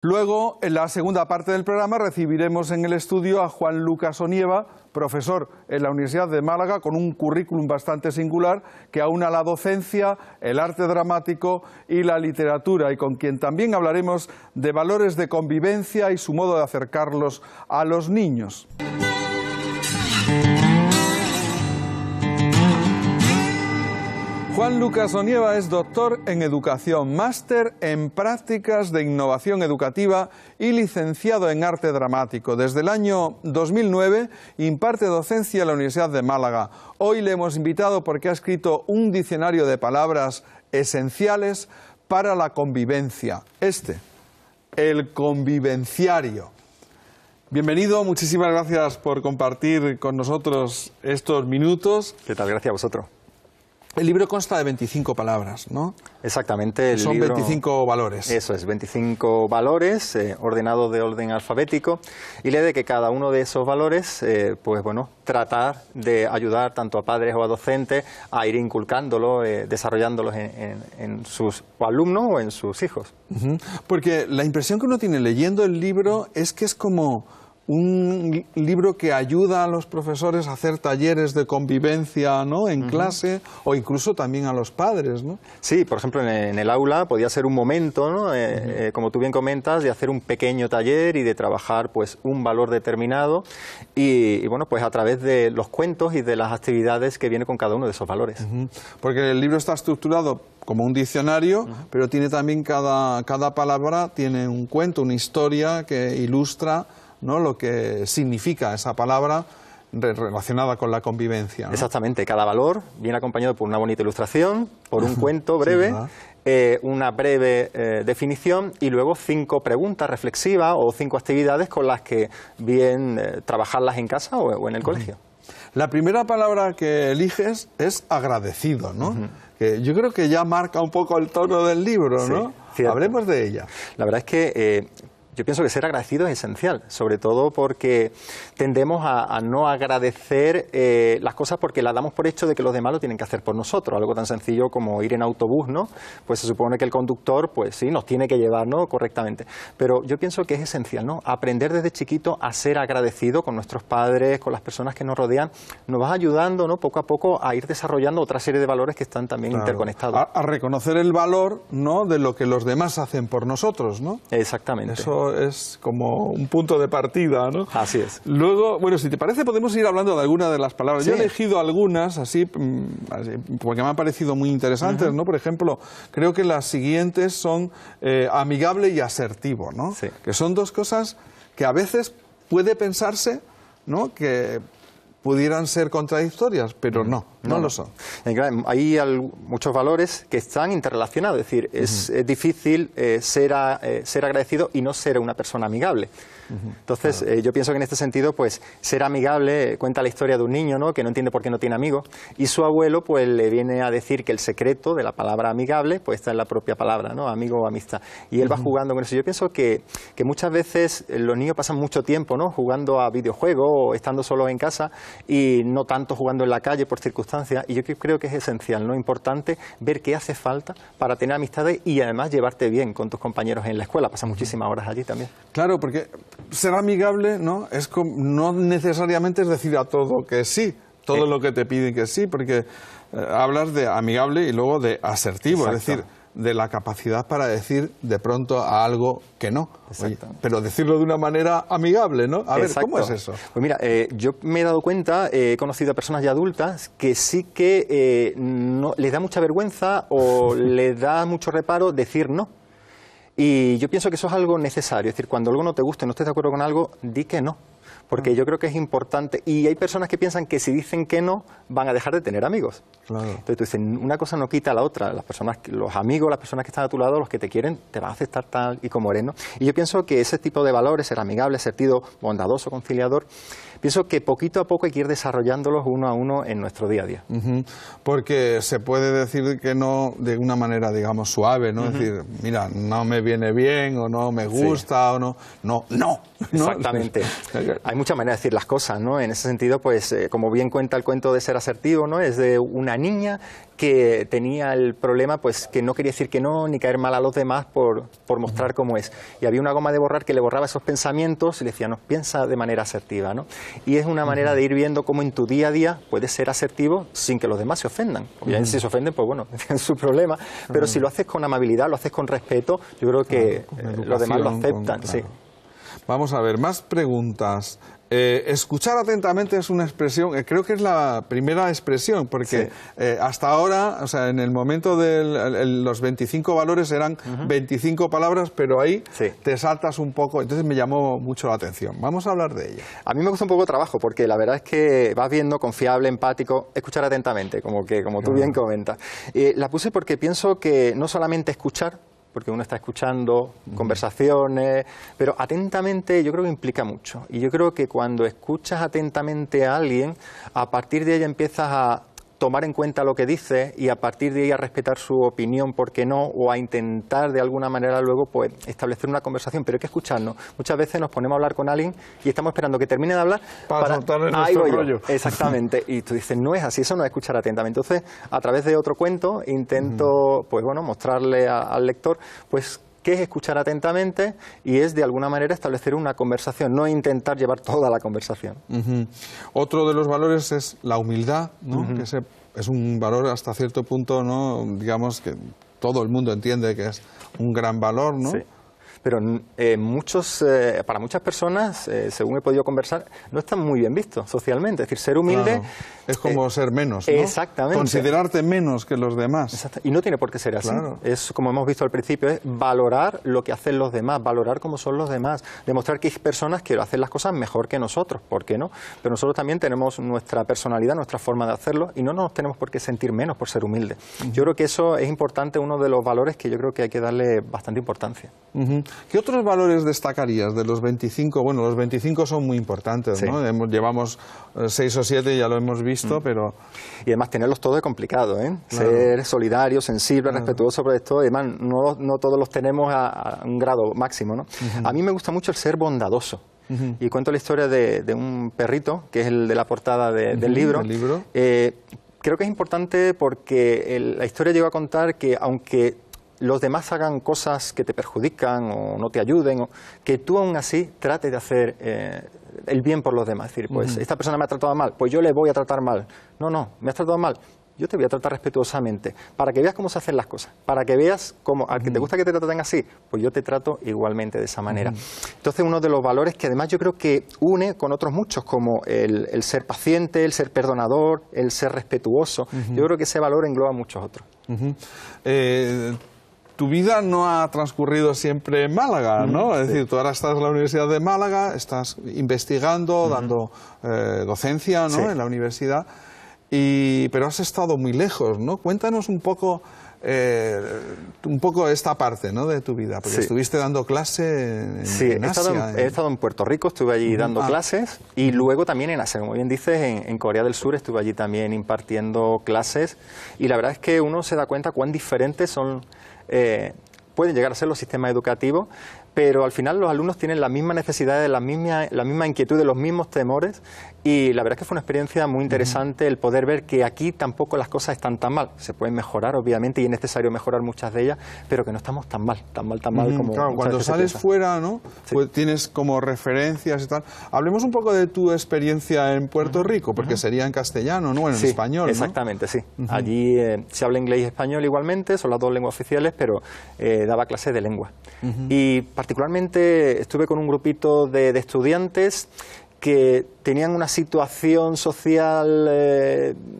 Luego, en la segunda parte del programa, recibiremos en el estudio a Juan Lucas Onieva, profesor en la Universidad de Málaga, con un currículum bastante singular que aúna la docencia, el arte dramático y la literatura, y con quien también hablaremos de valores de convivencia y su modo de acercarlos a los niños. Juan Lucas Onieva es doctor en Educación, máster en Prácticas de Innovación Educativa y licenciado en Arte Dramático. Desde el año 2009 imparte docencia en la Universidad de Málaga. Hoy le hemos invitado porque ha escrito un diccionario de palabras esenciales para la convivencia. El convivenciario. Bienvenido, muchísimas gracias por compartir con nosotros estos minutos. ¿Qué tal? Gracias a vosotros. El libro consta de 25 palabras, ¿no? Exactamente. Son 25 valores. Eso es, 25 valores ordenados de orden alfabético, y la idea de que cada uno de esos valores, pues bueno, tratar de ayudar tanto a padres o a docentes a ir inculcándolos, desarrollándolos en sus alumnos o en sus hijos. Porque la impresión que uno tiene leyendo el libro es que es como un libro que ayuda a los profesores a hacer talleres de convivencia, ¿no?, en clase, o incluso también a los padres, ¿no? Sí, por ejemplo, en el aula podía ser un momento, ¿no?, como tú bien comentas, de hacer un pequeño taller y de trabajar pues un valor determinado y bueno, pues a través de los cuentos y de las actividades que viene con cada uno de esos valores. Porque el libro está estructurado como un diccionario, pero tiene también cada palabra tiene un cuento, una historia que ilustra, ¿no?, lo que significa esa palabra relacionada con la convivencia, ¿no? Exactamente, cada valor viene acompañado por una bonita ilustración, por un cuento breve, una breve definición y luego 5 preguntas reflexivas o 5 actividades con las que bien trabajarlas en casa o en el colegio. La primera palabra que eliges es agradecido, ¿no? Que yo creo que ya marca un poco el tono del libro, ¿no? Sí, hablemos de ella. La verdad es que yo pienso que ser agradecido es esencial, sobre todo porque tendemos a no agradecer las cosas porque las damos por hecho de que los demás lo tienen que hacer por nosotros. Algo tan sencillo como ir en autobús, ¿no? Pues se supone que el conductor, pues sí, nos tiene que llevar, ¿no?, correctamente. Pero yo pienso que es esencial, ¿no?, aprender desde chiquito a ser agradecido con nuestros padres, con las personas que nos rodean. Nos va ayudando, ¿no?, poco a poco a ir desarrollando otra serie de valores que están también interconectados. A reconocer el valor, ¿no?, de lo que los demás hacen por nosotros, ¿no? Exactamente. Eso es como un punto de partida, ¿no? Así es. Luego, bueno, si te parece, podemos ir hablando de alguna de las palabras. Sí. Yo he elegido algunas así porque me han parecido muy interesantes, ¿no? Por ejemplo, creo que las siguientes son amigable y asertivo, ¿no? Sí. Que son dos cosas que a veces puede pensarse, ¿no?, que pudieran ser contradictorias, pero no lo son. Hay muchos valores que están interrelacionados, es decir, es difícil ser agradecido y no ser una persona amigable. Entonces, yo pienso que en este sentido, pues, ser amigable, cuenta la historia de un niño, ¿no?, que no entiende por qué no tiene amigos, y su abuelo, pues, le viene a decir que el secreto de la palabra amigable, pues, está en la propia palabra, ¿no?, amigo o amistad, y él va jugando con eso. Yo pienso que muchas veces los niños pasan mucho tiempo, ¿no?, jugando a videojuegos o estando solos en casa, y no tanto jugando en la calle por circunstancias, y yo creo que es esencial, ¿no?, importante ver qué hace falta para tener amistades y además llevarte bien con tus compañeros en la escuela. Pasas muchísimas horas allí también. Claro, porque ser amigable, ¿no?, no necesariamente es decir a todo que sí, todo lo que te piden que sí, porque hablas de amigable y luego de asertivo. Exacto. Es decir, de la capacidad para decir de pronto a algo que no. Oye, pero decirlo de una manera amigable, ¿no? A ver, ¿cómo es eso? Pues mira, yo me he dado cuenta, he conocido a personas ya adultas que sí que no, les da mucha vergüenza o les da mucho reparo decir no. Y yo pienso que eso es algo necesario, es decir, cuando algo no te gusta y no estés de acuerdo con algo, di que no. Porque yo creo que es importante, y hay personas que piensan que si dicen que no, van a dejar de tener amigos. Claro. Entonces tú dices, una cosa no quita a la otra, los amigos, las personas que están a tu lado, los que te quieren, te van a aceptar tal y como eres, ¿no? Y yo pienso que ese tipo de valores, ser amigable, asertivo, bondadoso, conciliador, pienso que poquito a poco hay que ir desarrollándolos uno a uno en nuestro día a día. Porque se puede decir que no de una manera, digamos, suave, ¿no? Es decir, mira, no me viene bien o no me gusta o no. Exactamente. Hay muchas maneras de decir las cosas, ¿no? En ese sentido, pues, como bien cuenta el cuento de Ser asertivo, ¿no? Es de una niña que tenía el problema, pues, que no quería decir que no, ni caer mal a los demás por mostrar cómo es. Y había una goma de borrar que le borraba esos pensamientos y le decía, no, piensa de manera asertiva, ¿no? Y es una manera de ir viendo cómo en tu día a día puedes ser asertivo sin que los demás se ofendan. Obviamente, si se ofenden, pues bueno, es su problema. Pero si lo haces con amabilidad, lo haces con respeto, yo creo que los demás lo aceptan. Sí. Vamos a ver, más preguntas. Escuchar atentamente es una expresión, creo que es la primera expresión, porque hasta ahora, o sea, en el momento de los 25 valores eran 25 palabras, pero ahí te saltas un poco, entonces me llamó mucho la atención. Vamos a hablar de ella. A mí me gusta un poco el trabajo, porque la verdad es que vas viendo, confiable, empático, escuchar atentamente, como tú bien comentas. La puse porque pienso que no solamente escuchar, porque uno está escuchando conversaciones, pero atentamente yo creo que implica mucho. Y yo creo que cuando escuchas atentamente a alguien, a partir de ella empiezas a tomar en cuenta lo que dice y a partir de ahí a respetar su opinión, ¿por qué no? O a intentar de alguna manera luego pues establecer una conversación, pero hay que escucharnos. Muchas veces nos ponemos a hablar con alguien y estamos esperando que termine de hablar para soltarle nuestro rollo. Exactamente, y tú dices, no es así, eso no es escuchar atentamente. Entonces, a través de otro cuento intento pues bueno, mostrarle al lector pues qué es escuchar atentamente y es de alguna manera establecer una conversación, no intentar llevar toda la conversación. Otro de los valores es la humildad, ¿no? Que es un valor hasta cierto punto, ¿no? Digamos que todo el mundo entiende que es un gran valor, ¿no? Sí. Pero para muchas personas, según he podido conversar, no está muy bien visto socialmente. Es decir, ser humilde... Claro. Es como ser menos, ¿no? Exactamente. Considerarte menos que los demás. Exacto. Y no tiene por qué ser así. Claro. Es, como hemos visto al principio, es valorar lo que hacen los demás, valorar cómo son los demás, demostrar que hay personas que hacen las cosas mejor que nosotros, ¿por qué no? Pero nosotros también tenemos nuestra personalidad, nuestra forma de hacerlo y no nos tenemos por qué sentir menos por ser humildes. Yo creo que eso es importante, uno de los valores que yo creo que hay que darle bastante importancia. ¿Qué otros valores destacarías de los 25? Bueno, los 25 son muy importantes, ¿no? Llevamos 6 o 7, ya lo hemos visto, pero... Y además tenerlos todos es complicado, ¿eh? Claro. Ser solidario, sensible, respetuoso sobre esto, además no todos los tenemos a un grado máximo, ¿no? A mí me gusta mucho el ser bondadoso. Y cuento la historia de un perrito, que es el de la portada del libro. Creo que es importante porque la historia llegó a contar que aunque los demás hagan cosas que te perjudican o no te ayuden, que tú aún así trates de hacer el bien por los demás. Es decir, pues esta persona me ha tratado mal, pues yo le voy a tratar mal. No, me has tratado mal, yo te voy a tratar respetuosamente, para que veas cómo se hacen las cosas, para que veas cómo, al que te gusta que te traten así, pues yo te trato igualmente de esa manera. Entonces, uno de los valores que además yo creo que une con otros muchos, como el ser paciente, el ser perdonador, el ser respetuoso, yo creo que ese valor engloba muchos otros. Tu vida no ha transcurrido siempre en Málaga, ¿no? Es decir, tú ahora estás en la Universidad de Málaga, estás investigando, dando docencia, ¿no? En la universidad, pero has estado muy lejos, ¿no? Cuéntanos un poco esta parte, ¿no, de tu vida, porque estuviste dando clase en Asia. He estado en Puerto Rico, estuve allí dando clases, y luego también en Asia, como bien dices, en Corea del Sur estuve allí también impartiendo clases, y la verdad es que uno se da cuenta cuán diferentes son... pueden llegar a ser los sistemas educativos, pero al final los alumnos tienen las mismas necesidades, la misma inquietud, los mismos temores, y la verdad es que fue una experiencia muy interesante el poder ver que aquí tampoco las cosas están tan mal. Se pueden mejorar, obviamente, y es necesario mejorar muchas de ellas, pero que no estamos tan mal como... Claro, cuando sales fuera, ¿no? Pues tienes como referencias y tal. Hablemos un poco de tu experiencia en Puerto Rico, porque sería en castellano, ¿no? En español, ¿no? Exactamente, sí. Allí se habla inglés y español igualmente, son las dos lenguas oficiales, pero daba clases de lengua. Y particularmente estuve con un grupito de estudiantes que tenían una situación social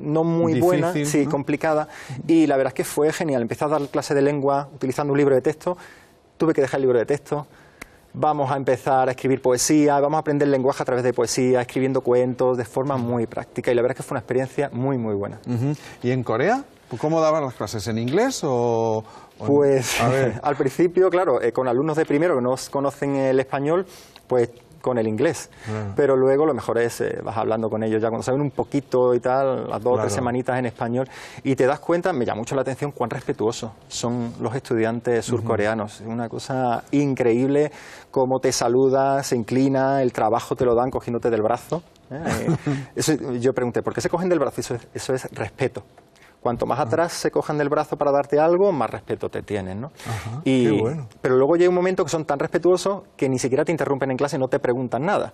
no muy difícil, buena, sí, ¿no? Complicada, y la verdad es que fue genial. Empecé a dar clases de lengua utilizando un libro de texto, tuve que dejar el libro de texto, vamos a empezar a escribir poesía, vamos a aprender lenguaje a través de poesía, escribiendo cuentos de forma muy práctica, y la verdad es que fue una experiencia muy, muy buena. ¿Y en Corea? ¿Cómo daban las clases? ¿En inglés o...? Pues al principio, claro, con alumnos de primero que no conocen el español, pues con el inglés. Pero luego lo mejor es, vas hablando con ellos ya cuando saben un poquito y tal, las 2 o 3 semanitas en español, y te das cuenta, me llama mucho la atención cuán respetuosos son los estudiantes surcoreanos. Es una cosa increíble cómo te saluda, se inclina, el trabajo te lo dan cogiéndote del brazo. Eso, yo pregunté, ¿por qué se cogen del brazo? Eso es respeto. Cuanto más atrás se cojan del brazo para darte algo, más respeto te tienen, ¿no? Qué bueno. Pero luego llega un momento que son tan respetuosos que ni siquiera te interrumpen en clase y no te preguntan nada.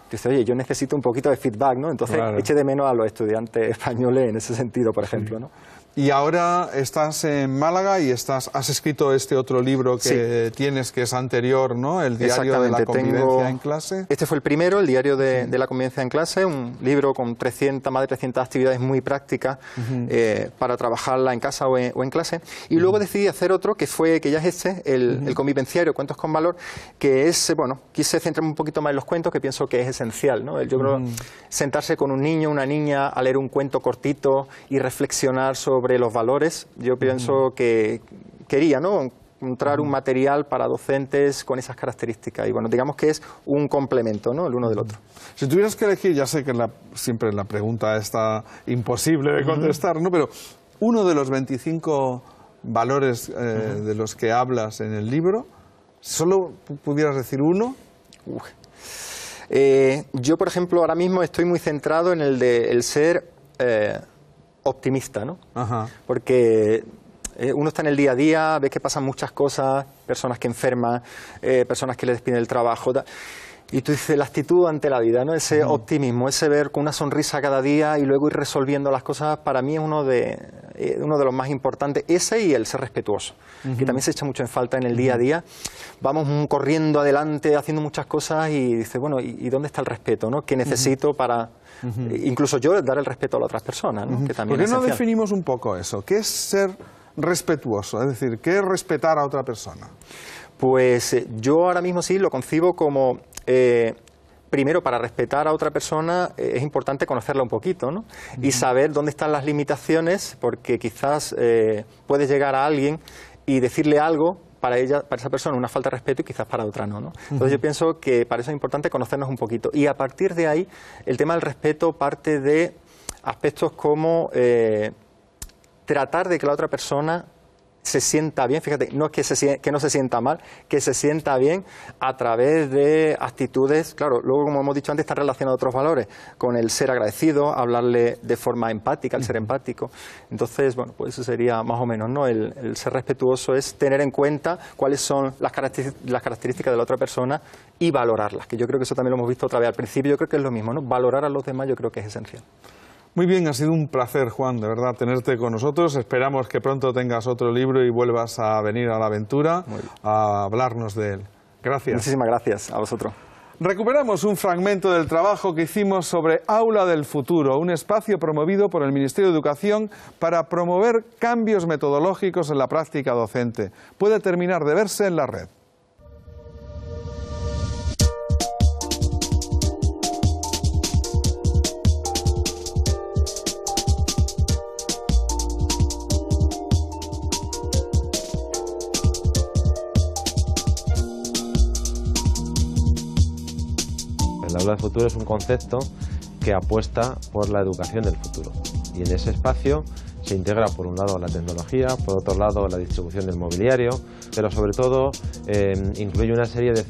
Dices, oye, yo necesito un poquito de feedback, ¿no? Entonces, eche de menos a los estudiantes españoles en ese sentido, por ejemplo, ¿no? Y ahora estás en Málaga y has escrito este otro libro que tienes, que es anterior, ¿no? El diario de la convivencia en clase. Este fue el primero, el diario de la convivencia en clase, un libro con más de 300 actividades muy prácticas para trabajarla en casa o en clase. Y luego decidí hacer otro que ya es el convivenciario, Cuentos con Valor, que es, bueno, quise centrarme un poquito más en los cuentos, que pienso que es esencial, ¿no? Yo creo sentarse con un niño, una niña, a leer un cuento cortito y reflexionar sobre los valores. Yo pienso que quería, ¿no?, encontrar un material para docentes con esas características. Y bueno, digamos que es un complemento, ¿no?, el uno del otro. Si tuvieras que elegir, ya sé que siempre la pregunta está imposible de contestar, ¿no?, pero uno de los 25 valores de los que hablas en el libro, ¿solo pudieras decir uno? Yo, por ejemplo, ahora mismo estoy muy centrado en el ser optimista, ¿no? Porque uno está en el día a día, ve que pasan muchas cosas, personas que enferman, personas que le despiden el trabajo, y tú dices, la actitud ante la vida, ¿no? Ese optimismo, ese ver con una sonrisa cada día y luego ir resolviendo las cosas, para mí es uno de los más importantes, ese y el ser respetuoso, que también se echa mucho en falta en el día a día. Vamos corriendo adelante, haciendo muchas cosas y dices, bueno, ¿y dónde está el respeto, ¿no?, que necesito para... Incluso yo dar el respeto a las otras personas, ¿no?, que también ¿Por qué es no esencial. definimos un poco eso? ¿Qué es ser respetuoso? Es decir, ¿qué es respetar a otra persona? Pues yo ahora mismo sí lo concibo como... primero, para respetar a otra persona es importante conocerla un poquito, ¿no? Y saber dónde están las limitaciones, porque quizás puedes llegar a alguien y decirle algo para esa persona una falta de respeto y quizás para otra no, ¿no? Entonces yo pienso que para eso es importante conocernos un poquito. Y a partir de ahí, el tema del respeto parte de aspectos como tratar de que la otra persona se sienta bien, fíjate, no es que no se sienta mal, que se sienta bien a través de actitudes, claro, luego como hemos dicho antes está relacionado a otros valores, con el ser agradecido, hablarle de forma empática, el ser empático. Entonces, bueno, pues eso sería más o menos, ¿no? El ser respetuoso es tener en cuenta cuáles son las características de la otra persona y valorarlas, que yo creo que eso también lo hemos visto otra vez al principio, yo creo que es lo mismo, ¿no? Valorar a los demás yo creo que es esencial. Muy bien, ha sido un placer, Juan, de verdad, tenerte con nosotros. Esperamos que pronto tengas otro libro y vuelvas a venir a la aventura a hablarnos de él. Gracias. Muchísimas gracias a vosotros. Recuperamos un fragmento del trabajo que hicimos sobre Aula del Futuro, un espacio promovido por el Ministerio de Educación para promover cambios metodológicos en la práctica docente. Puede terminar de verse en la red. El aula del futuro es un concepto que apuesta por la educación del futuro y en ese espacio se integra por un lado la tecnología, por otro lado la distribución del mobiliario, pero sobre todo incluye una serie de